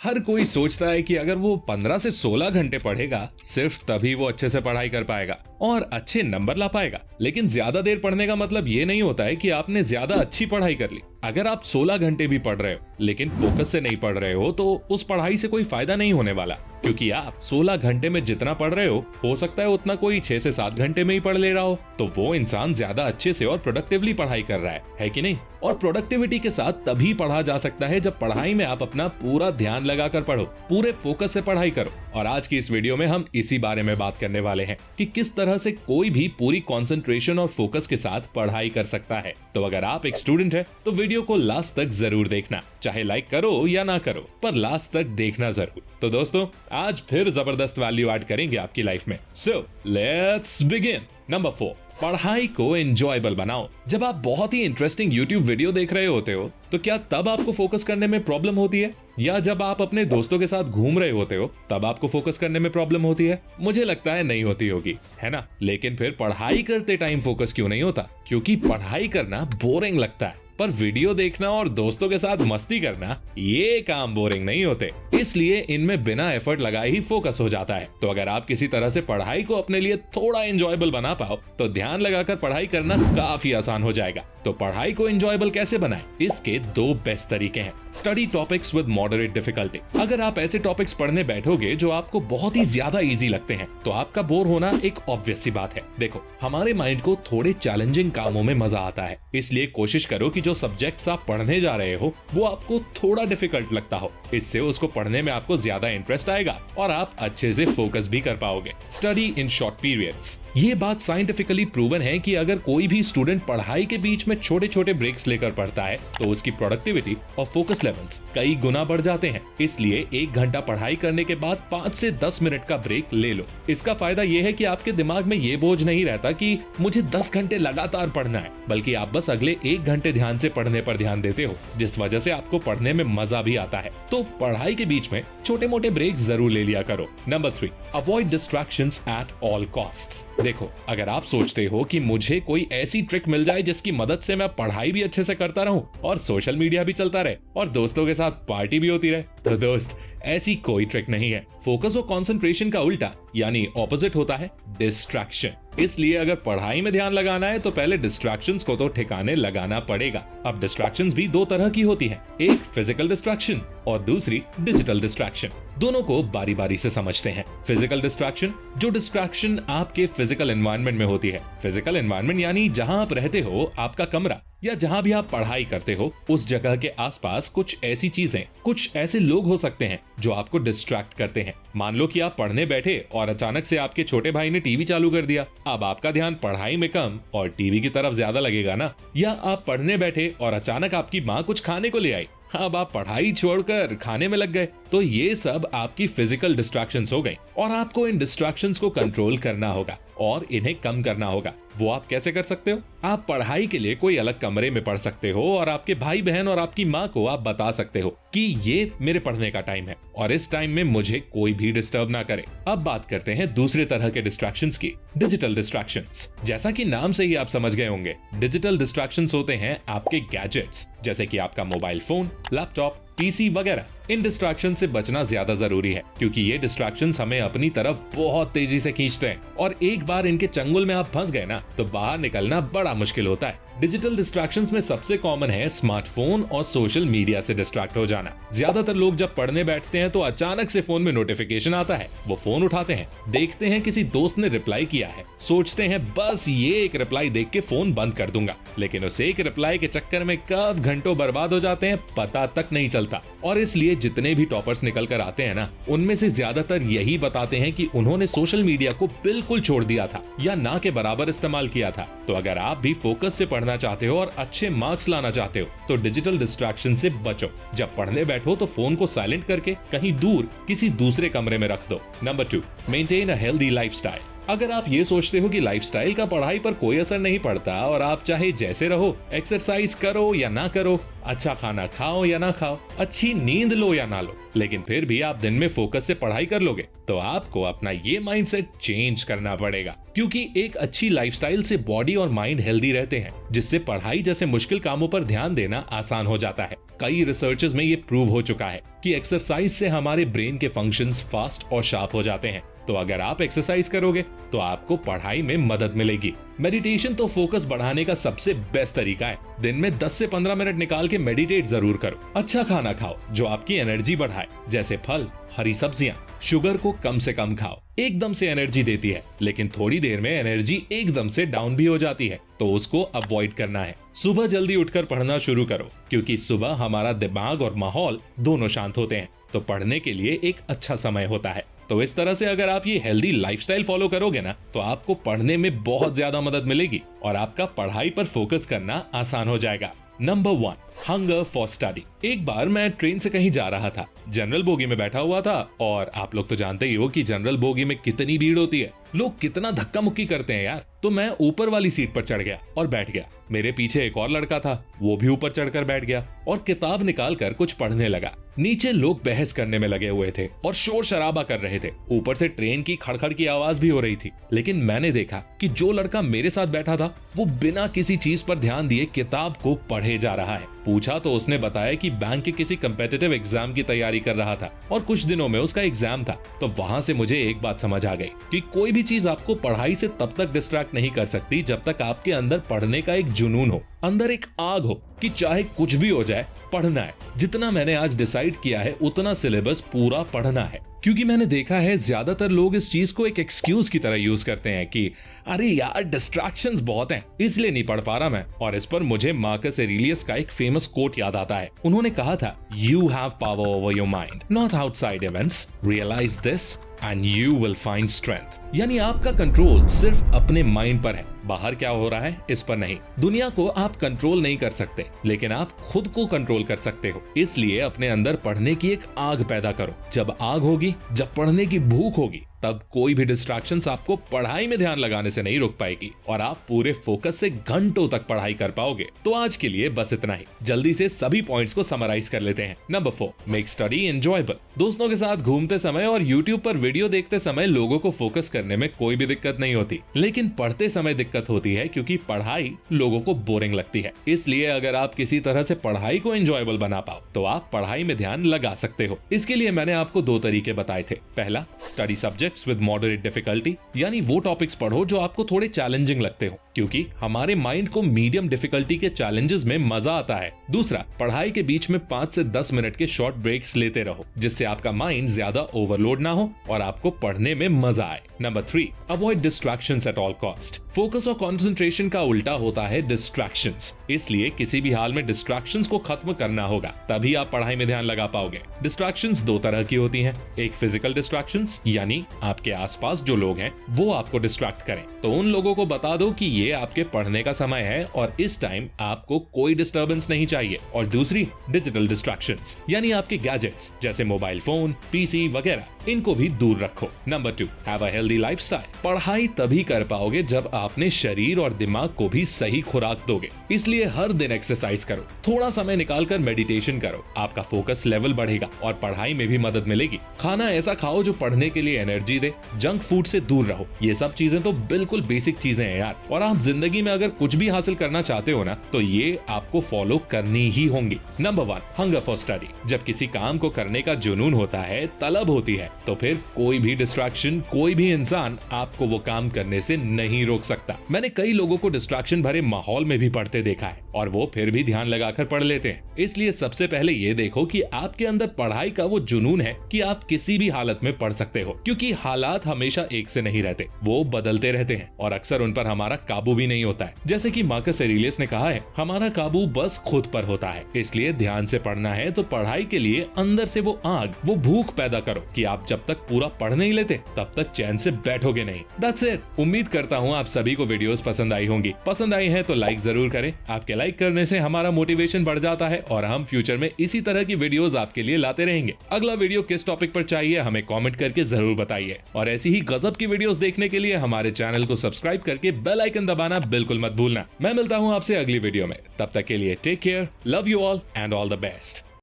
हर कोई सोचता है कि अगर वो 15 से 16 घंटे पढ़ेगा सिर्फ तभी वो अच्छे से पढ़ाई कर पाएगा और अच्छे नंबर ला पाएगा। लेकिन ज्यादा देर पढ़ने का मतलब ये नहीं होता है कि आपने ज्यादा अच्छी पढ़ाई कर ली। अगर आप 16 घंटे भी पढ़ रहे हो लेकिन फोकस से नहीं पढ़ रहे हो तो उस पढ़ाई से कोई फायदा नहीं होने वाला, क्योंकि आप 16 घंटे में जितना पढ़ रहे हो सकता है उतना कोई 6 से 7 घंटे में ही पढ़ ले रहा हो। तो वो इंसान ज्यादा अच्छे से और प्रोडक्टिवली पढ़ाई कर रहा है कि नहीं? और प्रोडक्टिविटी के साथ तभी पढ़ा जा सकता है जब पढ़ाई में आप अपना पूरा ध्यान लगाकर पढ़ो, पूरे फोकस से पढ़ाई करो। और आज की इस वीडियो में हम इसी बारे में बात करने वाले हैं कि किस तरह से कोई भी पूरी कंसंट्रेशन और फोकस के साथ पढ़ाई कर सकता है। तो अगर आप एक स्टूडेंट है तो वीडियो को लास्ट तक जरूर देखना, चाहे लाइक करो या ना करो, पर लास्ट तक देखना जरूर। तो दोस्तों, आज फिर जबरदस्त वैल्यू ऐड करेंगे आपकी लाइफ में। So let's begin. नंबर 4, पढ़ाई को एंजॉयबल बनाओ। जब आप बहुत ही इंटरेस्टिंग यूट्यूब वीडियो देख रहे होते हो तो क्या तब आपको फोकस करने में प्रॉब्लम होती है, या जब आप अपने दोस्तों के साथ घूम रहे होते हो तब आपको फोकस करने में प्रॉब्लम होती है? मुझे लगता है नहीं होती होगी, है ना? लेकिन फिर पढ़ाई करते टाइम फोकस क्यों नहीं होता? क्योंकि पढ़ाई करना बोरिंग लगता है, पर वीडियो देखना और दोस्तों के साथ मस्ती करना ये काम बोरिंग नहीं होते। इसलिए इनमें बिना एफर्ट लगाए ही फोकस हो जाता है। तो अगर आप किसी तरह से पढ़ाई को अपने लिए थोड़ा एंजॉयबल बना पाओ तो ध्यान लगाकर पढ़ाई करना काफी आसान हो जाएगा। तो पढ़ाई को एंजॉयबल कैसे बनाएं? इसके 2 बेस्ट तरीके हैं। Study topics with moderate difficulty. अगर आप ऐसे टॉपिक्स पढ़ने बैठोगे जो आपको बहुत ही ज्यादा इजी लगते हैं तो आपका बोर होना एक ऑब्वियस सी बात है। देखो, हमारे माइंड को थोड़े चैलेंजिंग कामों में मजा आता है, इसलिए कोशिश करो कि जो सब्जेक्ट्स आप पढ़ने जा रहे हो वो आपको थोड़ा डिफिकल्ट लगता हो। इससे उसको पढ़ने में आपको ज्यादा इंटरेस्ट आएगा और आप अच्छे से फोकस भी कर पाओगे। Study in short periods. ये बात साइंटिफिकली प्रूवन है कि अगर कोई भी स्टूडेंट पढ़ाई के बीच में छोटे छोटे ब्रेक्स लेकर पढ़ता है तो उसकी प्रोडक्टिविटी और फोकस लेवल्स कई गुना बढ़ जाते हैं। इसलिए 1 घंटा पढ़ाई करने के बाद 5 से 10 मिनट का ब्रेक ले लो। इसका फायदा यह है कि आपके दिमाग में ये बोझ नहीं रहता कि मुझे 10 घंटे लगातार पढ़ना है, बल्कि आप बस अगले 1 घंटे ध्यान से पढ़ने पर ध्यान देते हो, जिस वजह से आपको पढ़ने में मजा भी आता है। तो पढ़ाई के बीच में छोटे मोटे ब्रेक जरूर ले लिया करो। Number 3, avoid distractions at all costs. देखो, अगर आप सोचते हो कि मुझे कोई ऐसी ट्रिक मिल जाए जिसकी मदद से मैं पढ़ाई भी अच्छे से करता रहूं और सोशल मीडिया भी चलता रहे और दोस्तों के साथ पार्टी भी होती रहे, तो दोस्त ऐसी कोई ट्रिक नहीं है। फोकस और कंसंट्रेशन का उल्टा यानी ऑपोजिट होता है डिस्ट्रैक्शन। इसलिए अगर पढ़ाई में ध्यान लगाना है तो पहले डिस्ट्रैक्शंस को तो ठिकाने लगाना पड़ेगा। अब डिस्ट्रैक्शंस भी 2 तरह की होती हैं, एक फिजिकल डिस्ट्रैक्शन और दूसरी डिजिटल डिस्ट्रैक्शन। दोनों को बारी बारी से समझते हैं। फिजिकल डिस्ट्रैक्शन, जो डिस्ट्रैक्शन आपके फिजिकल एनवायरनमेंट में होती है। फिजिकल एनवायरनमेंट यानी जहां आप रहते हो, आपका कमरा या जहां भी आप पढ़ाई करते हो उस जगह के आसपास कुछ ऐसी चीजें, कुछ ऐसे लोग हो सकते हैं जो आपको डिस्ट्रैक्ट करते हैं। मान लो कि आप पढ़ने बैठे और अचानक से आपके छोटे भाई ने टीवी चालू कर दिया। अब आपका ध्यान पढ़ाई में कम और टीवी की तरफ ज्यादा लगेगा ना। या आप पढ़ने बैठे और अचानक आपकी माँ कुछ खाने को ले आई, अब आप पढ़ाई छोड़कर खाने में लग गए। तो ये सब आपकी फिजिकल डिस्ट्रैक्शंस हो गई और आपको इन डिस्ट्रैक्शंस को कंट्रोल करना होगा और इन्हें कम करना होगा। वो आप कैसे कर सकते हो? आप पढ़ाई के लिए कोई अलग कमरे में पढ़ सकते हो और आपके भाई बहन और आपकी माँ को आप बता सकते हो कि ये मेरे पढ़ने का टाइम है और इस टाइम में मुझे कोई भी डिस्टर्ब ना करे। अब बात करते हैं दूसरे तरह के डिस्ट्रैक्शंस की, डिजिटल डिस्ट्रैक्शंस। जैसा कि नाम से ही आप समझ गए होंगे, डिजिटल डिस्ट्रैक्शंस होते हैं आपके गैजेट्स, जैसे कि आपका मोबाइल फोन, लैपटॉप, पीसी वगैरह। इन डिस्ट्रैक्शन से बचना ज्यादा जरूरी है क्योंकि ये डिस्ट्रैक्शंस हमें अपनी तरफ बहुत तेजी से खींचते हैं और एक बार इनके चंगुल में आप फंस गए ना तो बाहर निकलना बड़ा मुश्किल होता है। डिजिटल डिस्ट्रैक्शंस में सबसे कॉमन है स्मार्टफोन और सोशल मीडिया से डिस्ट्रैक्ट हो जाना। ज्यादातर लोग जब पढ़ने बैठते हैं तो अचानक से फोन में नोटिफिकेशन आता है, वो फोन उठाते हैं, देखते हैं किसी दोस्त ने रिप्लाई किया है, सोचते हैं बस ये एक रिप्लाई देख के फोन बंद कर दूंगा, लेकिन उस एक रिप्लाई के चक्कर में कब घंटों बर्बाद हो जाते हैं पता तक नहीं चलता। और इसलिए जितने भी टॉपर्स निकल कर आते हैं ना, उनमें से ज्यादातर यही बताते हैं कि उन्होंने सोशल मीडिया को बिल्कुल छोड़ दिया था या ना के बराबर इस्तेमाल किया था। तो अगर आप भी फोकस से पढ़ना चाहते हो और अच्छे मार्क्स लाना चाहते हो तो डिजिटल डिस्ट्रैक्शन से बचो। जब पढ़ने बैठो तो फोन को साइलेंट करके कहीं दूर किसी दूसरे कमरे में रख दो। Number 2, maintain a healthy lifestyle. अगर आप ये सोचते हो कि लाइफस्टाइल का पढ़ाई पर कोई असर नहीं पड़ता और आप चाहे जैसे रहो, एक्सरसाइज करो या ना करो, अच्छा खाना खाओ या ना खाओ, अच्छी नींद लो या ना लो, लेकिन फिर भी आप दिन में फोकस से पढ़ाई कर लोगे, तो आपको अपना ये माइंडसेट चेंज करना पड़ेगा। क्योंकि एक अच्छी लाइफस्टाइल से बॉडी और माइंड हेल्दी रहते हैं, जिससे पढ़ाई जैसे मुश्किल कामों पर ध्यान देना आसान हो जाता है। कई रिसर्चेस में ये प्रूव हो चुका है कि एक्सरसाइज से हमारे ब्रेन के फंक्शंस फास्ट और शार्प हो जाते हैं। तो अगर आप एक्सरसाइज करोगे तो आपको पढ़ाई में मदद मिलेगी। मेडिटेशन तो फोकस बढ़ाने का सबसे बेस्ट तरीका है। दिन में 10 से 15 मिनट निकाल के मेडिटेट जरूर करो। अच्छा खाना खाओ जो आपकी एनर्जी बढ़ाए, जैसे फल, हरी सब्जियां। शुगर को कम से कम खाओ, एकदम से एनर्जी देती है, लेकिन थोड़ी देर में एनर्जी एकदम से डाउन भी हो जाती है, तो उसको अवॉइड करना है। सुबह जल्दी उठकर पढ़ना शुरू करो, क्योंकि सुबह हमारा दिमाग और माहौल दोनों शांत होते हैं, तो पढ़ने के लिए एक अच्छा समय होता है। तो इस तरह से अगर आप ये हेल्दी लाइफस्टाइल फॉलो करोगे ना, तो आपको पढ़ने में बहुत ज्यादा मदद मिलेगी और आपका पढ़ाई पर फोकस करना आसान हो जाएगा। Number 1, hunger for study. एक बार मैं ट्रेन से कहीं जा रहा था, जनरल बोगी में बैठा हुआ था, और आप लोग तो जानते ही हो कि जनरल बोगी में कितनी भीड़ होती है, लोग कितना धक्का मुक्की करते हैं यार। तो मैं ऊपर वाली सीट पर चढ़ गया और बैठ गया। मेरे पीछे एक और लड़का था, वो भी ऊपर चढ़कर बैठ गया और किताब निकाल कर कुछ पढ़ने लगा। नीचे लोग बहस करने में लगे हुए थे और शोर शराबा कर रहे थे। ऊपर से ट्रेन की खड़खड़ की आवाज भी हो रही थी। लेकिन मैंने देखा कि जो लड़का मेरे साथ बैठा था, वो बिना किसी चीज पर ध्यान दिए किताब को पढ़े जा रहा है। पूछा तो उसने बताया कि बैंक के किसी कम्पिटिटिव एग्जाम की तैयारी कर रहा था और कुछ दिनों में उसका एग्जाम था। तो वहां से मुझे एक बात समझ आ गई कि कोई भी चीज आपको पढ़ाई से तब तक डिस्ट्रैक्ट नहीं कर सकती जब तक आपके अंदर पढ़ने का एक जुनून हो, अंदर एक आग हो कि चाहे कुछ भी हो जाए पढ़ना है। जितना मैंने आज डिसाइड किया है उतना सिलेबस पूरा पढ़ना है, क्योंकि मैंने देखा है ज्यादातर लोग इस चीज को एक एक्सक्यूज की तरह यूज करते हैं कि अरे यार डिस्ट्रैक्शंस बहुत हैं, इसलिए नहीं पढ़ पा रहा मैं। और इस पर मुझे मार्कस एरेलियस का एक फेमस कोट याद आता है। उन्होंने कहा था, you have power over your mind, not outside events, realise this and you will find strength. यानी आपका कंट्रोल सिर्फ अपने माइंड पर है, बाहर क्या हो रहा है इस पर नहीं। दुनिया को आप कंट्रोल नहीं कर सकते, लेकिन आप खुद को कंट्रोल कर सकते हो। इसलिए अपने अंदर पढ़ने की एक आग पैदा करो। जब आग होगी, जब पढ़ने की भूख होगी, तब कोई भी डिस्ट्रैक्शंस आपको पढ़ाई में ध्यान लगाने से नहीं रोक पाएगी और आप पूरे फोकस से घंटों तक पढ़ाई कर पाओगे। तो आज के लिए बस इतना ही। जल्दी से सभी पॉइंट्स को समराइज कर लेते हैं। Number 4, make study enjoyable. दोस्तों के साथ घूमते समय और यूट्यूब पर वीडियो देखते समय लोगों को फोकस करने में कोई भी दिक्कत नहीं होती, लेकिन पढ़ते समय दिक्कत होती है, क्योंकि पढ़ाई लोगों को बोरिंग लगती है। इसलिए अगर आप किसी तरह से पढ़ाई को एंजॉयबल बना पाओ, तो आप पढ़ाई में ध्यान लगा सकते हो। इसके लिए मैंने आपको 2 तरीके बताए थे। पहला, study subjects with moderate difficulty, यानी वो टॉपिक्स पढ़ो जो आपको थोड़े चैलेंजिंग लगते हो, क्योंकि हमारे माइंड को मीडियम डिफिकल्टी के चैलेंजेस में मजा आता है। दूसरा, पढ़ाई के बीच में 5 से 10 मिनट के शॉर्ट ब्रेक्स लेते रहो, जिससे आपका माइंड ज्यादा ओवरलोड ना हो और आपको पढ़ने में मजा आए। Number 3, avoid distractions at all cost. Focus और कंसंट्रेशन का उल्टा होता है डिस्ट्रैक्शंस, इसलिए किसी भी हाल में डिस्ट्रैक्शंस को खत्म करना होगा, तभी आप पढ़ाई में ध्यान लगा पाओगे। डिस्ट्रैक्शंस 2 तरह की होती हैं। एक फिजिकल डिस्ट्रैक्शंस, यानी आपके आसपास जो लोग हैं वो आपको डिस्ट्रैक्ट करें, तो उन लोगों को बता दो कि ये आपके पढ़ने का समय है और इस टाइम आपको कोई डिस्टर्बेंस नहीं चाहिए। और दूसरी, डिजिटल डिस्ट्रैक्शंस, यानी आपके गैजेट्स जैसे मोबाइल फोन, पीसी वगैरह, इनको भी दूर रखो। Number 2, have a healthy lifestyle. पढ़ाई तभी कर पाओगे जब आपने शरीर और दिमाग को भी सही खुराक दोगे। इसलिए हर दिन एक्सरसाइज करो, थोड़ा समय निकालकर मेडिटेशन करो, आपका फोकस लेवल बढ़ेगा और पढ़ाई में भी मदद मिलेगी। खाना ऐसा खाओ जो पढ़ने के लिए एनर्जी दे, जंक फूड से दूर रहो। ये सब चीजें तो बिल्कुल बेसिक चीजें हैं यार, और आप जिंदगी में अगर कुछ भी हासिल करना चाहते हो ना, तो ये आपको फॉलो करनी ही होंगी। Number 1, hunger for study. जब किसी काम को करने का जुनून होता है, तलब होती है, तो फिर कोई भी डिस्ट्रैक्शन, कोई भी इंसान आपको वो काम करने से नहीं रोक सकता। मैंने कई लोगों को डिस्ट्रैक्शन भरे माहौल में भी पढ़ते देखा है और वो फिर भी ध्यान लगाकर पढ़ लेते हैं। इसलिए सबसे पहले ये देखो कि आपके अंदर पढ़ाई का वो जुनून है कि आप किसी भी हालत में पढ़ सकते हो, क्योंकि हालात हमेशा एक से नहीं रहते, वो बदलते रहते हैं और अक्सर उन पर हमारा काबू काबू भी नहीं होता है। जैसे कि मार्कस एरेलियस ने कहा है, हमारा काबू बस खुद पर होता है। इसलिए ध्यान से पढ़ना है तो पढ़ाई के लिए अंदर से वो आग, वो भूख पैदा करो कि आप जब तक पूरा पढ़ नहीं लेते तब तक चैन से बैठोगे नहीं। That's it। उम्मीद करता हूँ आप सभी को वीडियोस पसंद आई होंगी। पसंद आई है तो लाइक जरूर करें। आपके लाइक करने से हमारा मोटिवेशन बढ़ जाता है और हम फ्यूचर में इसी तरह की वीडियोस आपके लिए लाते रहेंगे। अगला वीडियो किस टॉपिक पर चाहिए हमें कमेंट करके जरूर बताइए और ऐसी ही गजब की वीडियोस देखने के लिए हमारे चैनल को सब्सक्राइब करके बेल आइकन दबाना बिल्कुल मत भूलना। मैं मिलता हूँ आपसे अगली वीडियो में, तब तक के लिए take care, love you all and all the best.